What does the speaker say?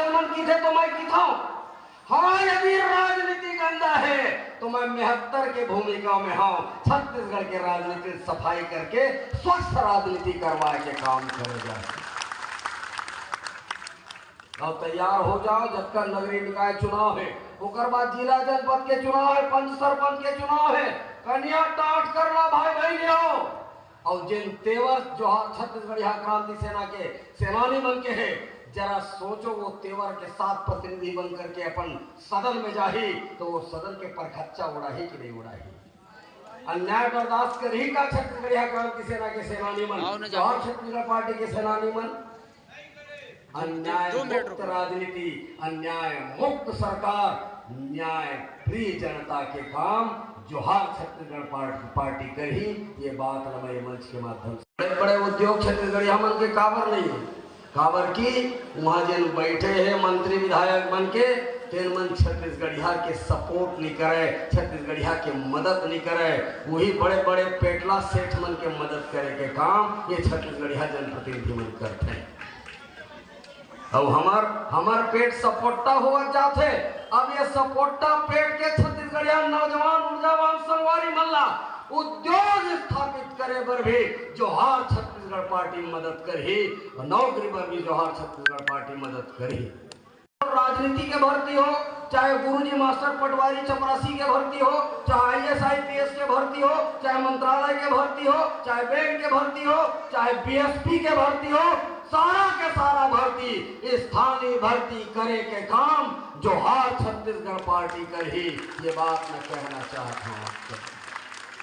जन्मन की थे तो मैं की था। हाँ, यदि राजनीति गंदा है तो मैं 73 के भूमिका में हूँ। छत्तीसगढ़ के राजनीति सफाई करके स्वस्थ राजनीति करवा के काम करेगा। अब तैयार हो जाओ, जब तक नगरीय निकाय चुनाव है, उसके बाद जिला जनपद के चुनाव है, पंच सरपंच के चुनाव है। कन्या टाट कर ला भाई बहनियों। और जिन तेवर जो छत्तीसगढ़ क्रांति सेना के सेनानी बन के है, जरा सोचो वो तेवर के साथ प्रतिनिधि बन करके अपन सदन में जाही तो वो सदन के परखच्चा उड़ाही कि नहीं उड़ाही। अन्याय बर्दाश्त कर ही का छत्तीसगढ़ क्रांति सेना के सेनानी मन, जवाहर छत्तीसगढ़ पार्टी के सेनानी मन। अन्याय मुक्त राजनीति, अन्याय मुक्त सरकार, न्याय प्रिय जनता के काम जोहार छत्तीसगढ़ पार्टी कर ही। ये बात मैं मंच के माध्यम से बड़े बड़े उद्योग छत्तीसगढ़ मन के काबर नहीं है, काबर की वहाँ जिन बैठे हैं मंत्री विधायक बन के तेन मन छत्तीसगढ़िया के सपोर्ट नहीं करे, छत्तीसगढ़िया के मदद नहीं करे। वही बड़े बड़े पेटला सेठ मन के मदद करे के काम ये छत्तीसगढ़िया जनप्रतिनिधि मन करते हैं। अब हमार पेट सपोर्टा हुआ जाते। अब ये सपोर्टा पेट के छत्तीसगढ़िया नौजवान ऊर्जावान संगवारी मल्ला उद्योग स्थापित करे बर भी जोहार छत्तीसगढ़ पार्टी मदद करही, नौकरी पर भी जोहार छत्तीसगढ़ पार्टी मदद करही। राजनीति के भर्ती हो, चाहे गुरुजी मास्टर पटवारी चपरासी के भर्ती हो, चाहे IAS IPS के भर्ती हो, चाहे मंत्रालय के भर्ती हो, चाहे बैंक के भर्ती हो, चाहे BSP के भर्ती हो, सारा के सारा भर्ती स्थानीय भर्ती करे के काम जोहार छत्तीसगढ़ पार्टी कर ही। ये बात मैं कहना चाहता हूँ आपको।